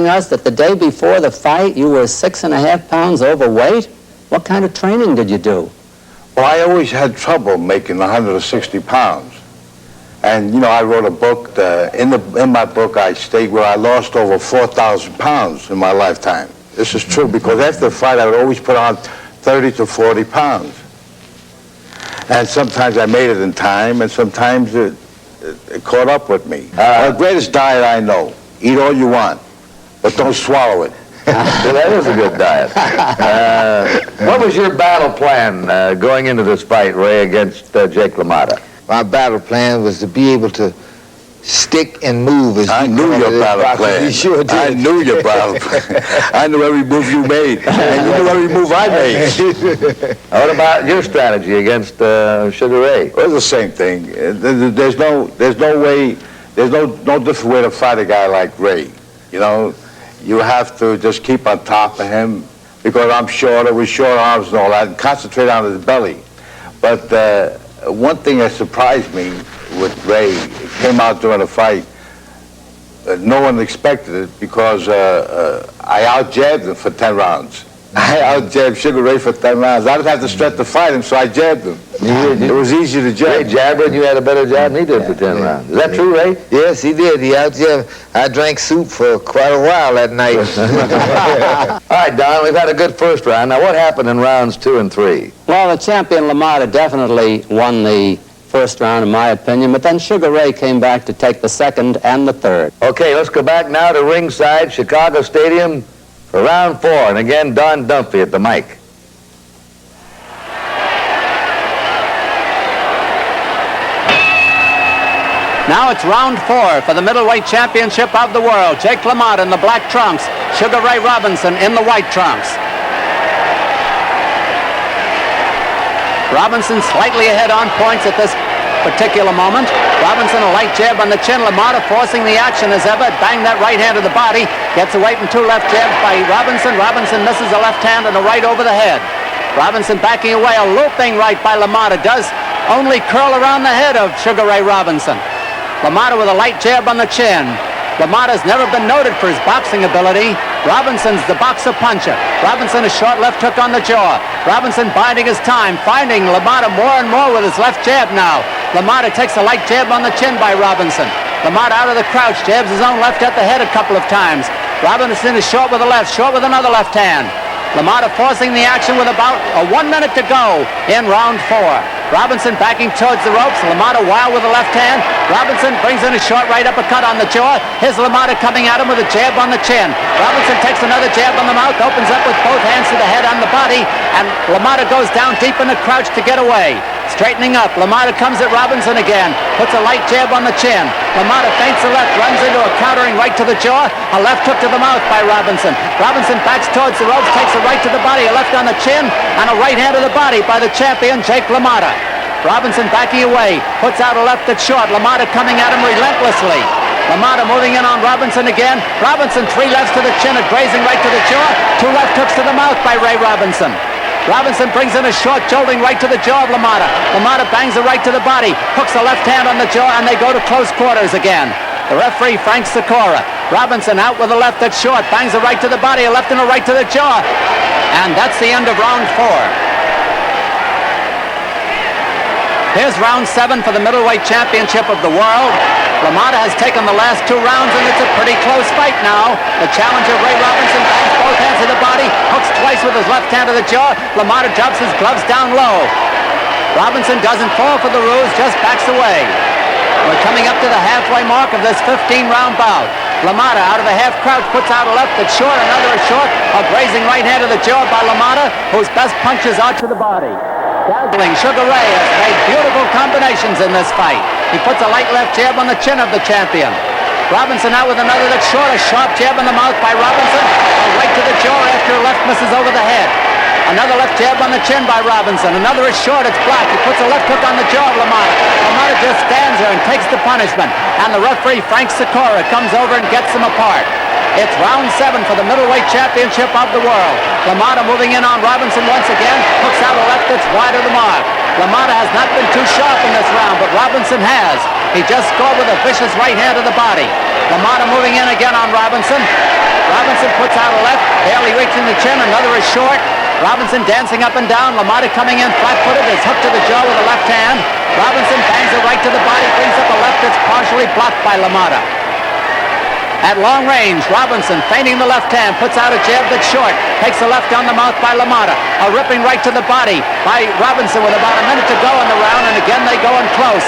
telling us that the day before the fight you were 6.5 pounds overweight? What kind of training did you do? Well, I always had trouble making 160 pounds. And, you know, I wrote a book. In my book, I state where I lost over 4,000 pounds in my lifetime. This is true because after the fight, I would always put on 30 to 40 pounds. And sometimes I made it in time, and sometimes it caught up with me. The greatest diet I know. Eat all you want, but don't swallow it. Well, that is a good diet. What was your battle plan going into this fight, Ray, against Jake LaMotta? My battle plan was to be able to stick and move as I you knew your battle plan. You sure did. I knew your battle plan. I knew every move you made, and you knew every move I made. What about your strategy against Sugar Ray? It was the same thing. There's no different way to fight a guy like Ray. You know, you have to just keep on top of him because I'm shorter with short arms and all that, and concentrate on his belly. But one thing that surprised me with Ray, it came out during the fight. No one expected it because I out-jabbed him for 10 rounds. I out-jabbed Sugar Ray for 10 rounds. I didn't have to stretch to fight him, so I jabbed him. It was easy to jab. Ray jabbed and you had a better jab than he did for 10 rounds. Is that true, Ray? Yes, he did. He out-jabbed. I drank soup for quite a while that night. All right, Don, we've had a good first round. Now, what happened in rounds 2 and 3? Well, the champion LaMotta definitely won the first round, in my opinion, but then Sugar Ray came back to take the second and the third. Okay, let's go back now to ringside, Chicago Stadium, for round 4. And again, Don Dunphy at the mic. Now it's round 4 for the middleweight championship of the world. Jake LaMotta in the black trunks, Sugar Ray Robinson in the white trunks. Robinson slightly ahead on points at this particular moment. Robinson a light jab on the chin. LaMotta forcing the action as ever. Bang that right hand to the body. Gets away from 2 left jabs by Robinson. Robinson misses a left hand and a right over the head. Robinson backing away. A looping right by LaMotta does only curl around the head of Sugar Ray Robinson. LaMotta with a light jab on the chin. LaMotta's never been noted for his boxing ability. Robinson's the boxer puncher. Robinson a short left hook on the jaw. Robinson biding his time, finding LaMotta more and more with his left jab now. LaMotta takes a light jab on the chin by Robinson. LaMotta out of the crouch, jabs his own left at the head a couple of times. Robinson is short with a left, short with another left hand. LaMotta forcing the action with about 1 minute to go in round 4. Robinson backing towards the ropes. LaMotta wild with the left hand. Robinson brings in a short right uppercut on the jaw. Here's LaMotta coming at him with a jab on the chin. Robinson takes another jab on the mouth, opens up with both hands to the head on the body, and LaMotta goes down deep in the crouch to get away. Straightening up, LaMotta comes at Robinson again, puts a light jab on the chin. LaMotta feints the left, runs into a countering right to the jaw, a left hook to the mouth by Robinson. Robinson backs towards the ropes, takes a right to the body, a left on the chin, and a right hand to the body by the champion, Jake LaMotta. Robinson backing away, puts out a left that's short. LaMotta coming at him relentlessly. LaMotta moving in on Robinson again. Robinson 3 lefts to the chin, a grazing right to the jaw, 2 left hooks to the mouth by Ray Robinson. Robinson brings in a short jolting right to the jaw of LaMotta. LaMotta bangs a right to the body, hooks a left hand on the jaw, and they go to close quarters again. The referee, Frank Sikora. Robinson out with a left that's short, bangs a right to the body, a left and a right to the jaw. And that's the end of round 4. Here's round 7 for the middleweight championship of the world. LaMotta has taken the last 2 rounds, and it's a pretty close fight now. The challenger, Ray Robinson, bangs both hands to the body, hooks twice with his left hand to the jaw. LaMotta drops his gloves down low. Robinson doesn't fall for the ruse, just backs away. We're coming up to the halfway mark of this 15-round bout. LaMotta out of a half crouch puts out a left that's short, another is short. A grazing right hand to the jaw by LaMotta, whose best punches out to the body. Dazzling Sugar Ray has made beautiful combinations in this fight. He puts a light left jab on the chin of the champion. Robinson out with another that's short, a sharp jab in the mouth by Robinson. A right to the jaw after a left misses over the head. Another left jab on the chin by Robinson. Another is short, it's blocked. He puts a left hook on the jaw of LaMotta. LaMotta just stands there and takes the punishment. And the referee, Frank Sikora, comes over and gets them apart. It's round 7 for the middleweight championship of the world. LaMotta moving in on Robinson once again, hooks out a left that's wide of the mark. LaMotta has not been too sharp in this round, but Robinson has. He just scored with a vicious right hand to the body. LaMotta moving in again on Robinson. touching the chin. Another is short. Robinson dancing up and down. LaMotta coming in flat-footed. Is hooked to the jaw with the left hand. Robinson bangs it right to the body. Brings up a left that's partially blocked by LaMotta. At long range, Robinson, feinting the left hand, puts out a jab that's short. Takes the left on the mouth by LaMotta. A ripping right to the body by Robinson with about a minute to go in the round, and again they go in close.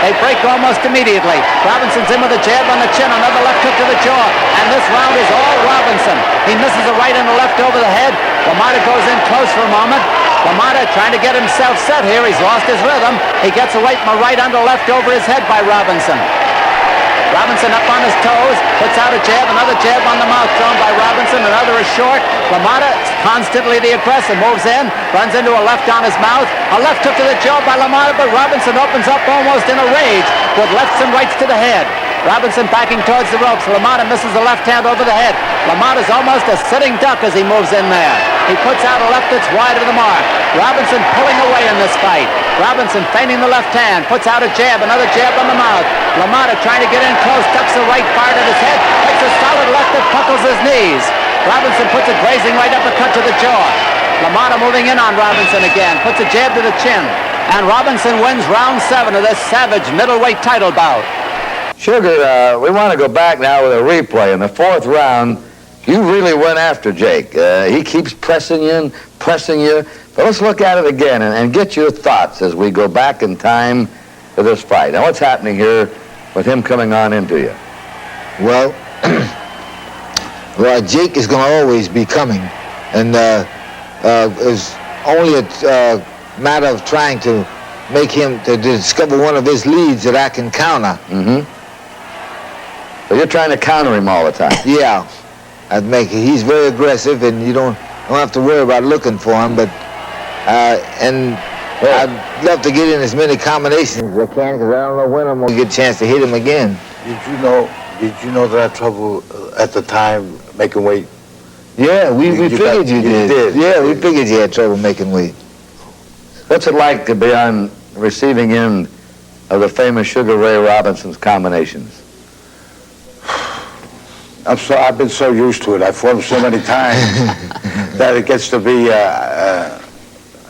They break almost immediately. Robinson's in with a jab on the chin, another left hook to the jaw, and this round is all Robinson. He misses a right and a left over the head. LaMotta goes in close for a moment. LaMotta trying to get himself set here. He's lost his rhythm. He gets away from a right under left over his head by Robinson. Robinson up on his toes, puts out a jab, another jab on the mouth thrown by Robinson, another is short. LaMotta, constantly the aggressor, moves in, runs into a left on his mouth, a left hook to the jaw by LaMotta, but Robinson opens up almost in a rage with lefts and rights to the head. Robinson backing towards the ropes. LaMotta misses the left hand over the head. LaMotta's almost a sitting duck as he moves in there. He puts out a left that's wide of the mark. Robinson pulling away in this fight. Robinson feinting the left hand, puts out a jab, another jab on the mouth. LaMotta trying to get in close, ducks a right far to his head, takes a solid left that puckles his knees. Robinson puts a grazing right uppercut to the jaw. LaMotta moving in on Robinson again, puts a jab to the chin. And Robinson wins round 7 of this savage middleweight title bout. Sugar, we want to go back now with a replay. In the 4th round, you really went after Jake. He keeps pressing you, but let's look at it again and get your thoughts as we go back in time to this fight. Now, what's happening here with him coming on into you? Well, Jake is going to always be coming, and it's only a matter of trying to make him to discover one of his leads that I can counter. Mm-hmm. So you're trying to counter him all the time? Yeah. He's very aggressive, and you don't have to worry about looking for him, but I'd love to get in as many combinations as I can, because I don't know when I'm going to get a chance to hit him again. Did you know that I had trouble at the time making weight? Yeah, we figured you did. Yeah, we figured you had trouble making weight. What's it like to be on the receiving end of the famous Sugar Ray Robinson's combinations? I've been so used to it. I've fought him so many times that it gets to be a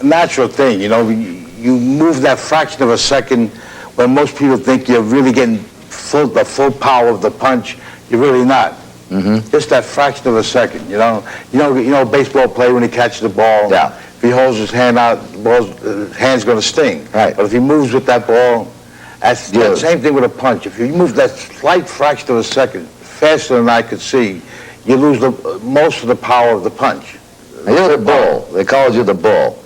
natural thing. You know, you move that fraction of a second when most people think you're really getting the full power of the punch. You're really not. Mm-hmm. Just that fraction of a second. You know, a baseball player when he catches the ball. Yeah. If he holds his hand out, the hand's going to sting. Right. But if he moves with that ball, that's the same thing with a punch. If you move that slight fraction of a second faster than I could see, you lose most of the power of the punch. Now, you're the bull. They called you the bull.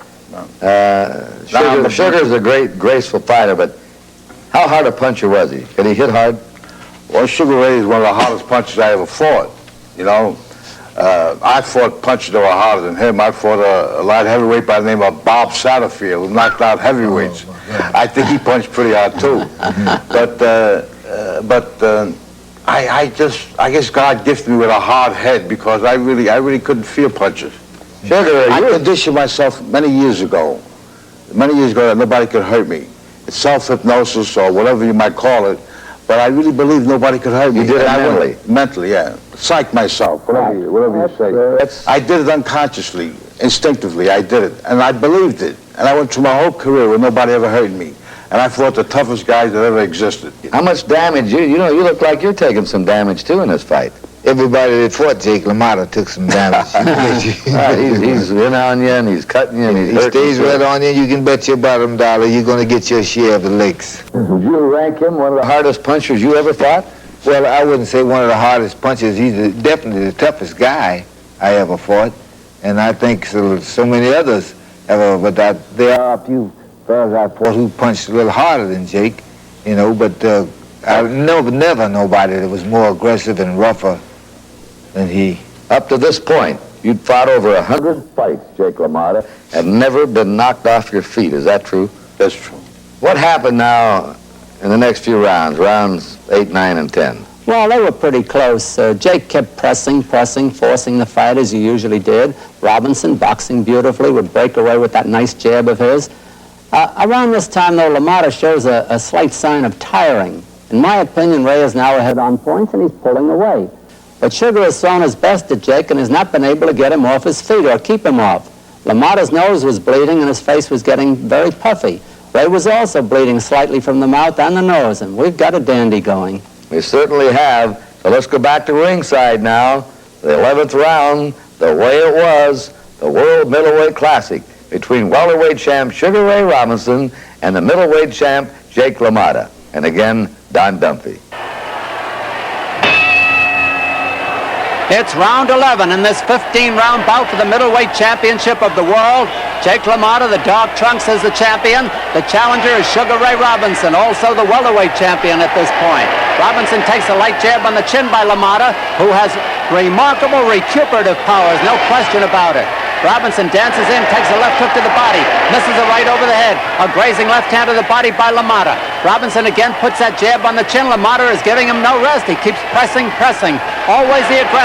Sugar's a great, graceful fighter, but how hard a puncher was he? Could he hit hard? Well, Sugar Ray is one of the hardest punchers I ever fought. You know, I fought punchers that were harder than him. I fought a light heavyweight by the name of Bob Satterfield, who knocked out heavyweights. I think he punched pretty hard too. I guess God gifted me with a hard head, because I really couldn't feel punches. Sugar, I conditioned myself many years ago that nobody could hurt me. It's self-hypnosis or whatever you might call it, but I really believe nobody could hurt me. You did it mentally? Mentally, yeah. Psych myself, whatever you say. I did it unconsciously, instinctively, I did it, and I believed it. And I went through my whole career where nobody ever hurt me. And I fought the toughest guys that ever existed. How much damage? You look like you're taking some damage too in this fight. Everybody that fought Jake LaMotta took some damage. He's in on you, and he's cutting you, and he stays right on you. You can bet your bottom dollar you're going to get your share of the licks. Would you rank him one of the hardest punchers you ever fought? Well, I wouldn't say one of the hardest punchers. He's definitely the toughest guy I ever fought, and I think so many others ever. But there are a few fellas I fought who punched a little harder than Jake, but I never nobody that was more aggressive and rougher than he. Up to this point, you'd fought over 100 fights, Jake LaMotta, and never been knocked off your feet. Is that true? That's true. What happened now in the next few rounds 8, 9, and 10? Well, they were pretty close. Jake kept pressing, forcing the fight as he usually did. Robinson, boxing beautifully, would break away with that nice jab of his. Around this time, though, LaMotta shows a slight sign of tiring. In my opinion, Ray is now ahead on points, and he's pulling away. But Sugar has thrown his best at Jake and has not been able to get him off his feet or keep him off. LaMotta's nose was bleeding and his face was getting very puffy. Ray was also bleeding slightly from the mouth and the nose, and we've got a dandy going. We certainly have. So let's go back to ringside now. The 11th round, the way it was, the World Middleweight Classic between welterweight champ Sugar Ray Robinson and the middleweight champ Jake LaMotta. And again, Don Dumphy. It's round 11 in this 15-round bout for the middleweight championship of the world. Jake LaMotta, the Dog Trunks, is the champion. The challenger is Sugar Ray Robinson, also the welterweight champion at this point. Robinson takes a light jab on the chin by LaMotta, who has remarkable recuperative powers, no question about it. Robinson dances in, takes a left hook to the body, misses a right over the head. A grazing left hand to the body by LaMotta. Robinson again puts that jab on the chin. LaMotta is giving him no rest. He keeps pressing. Always the aggressor.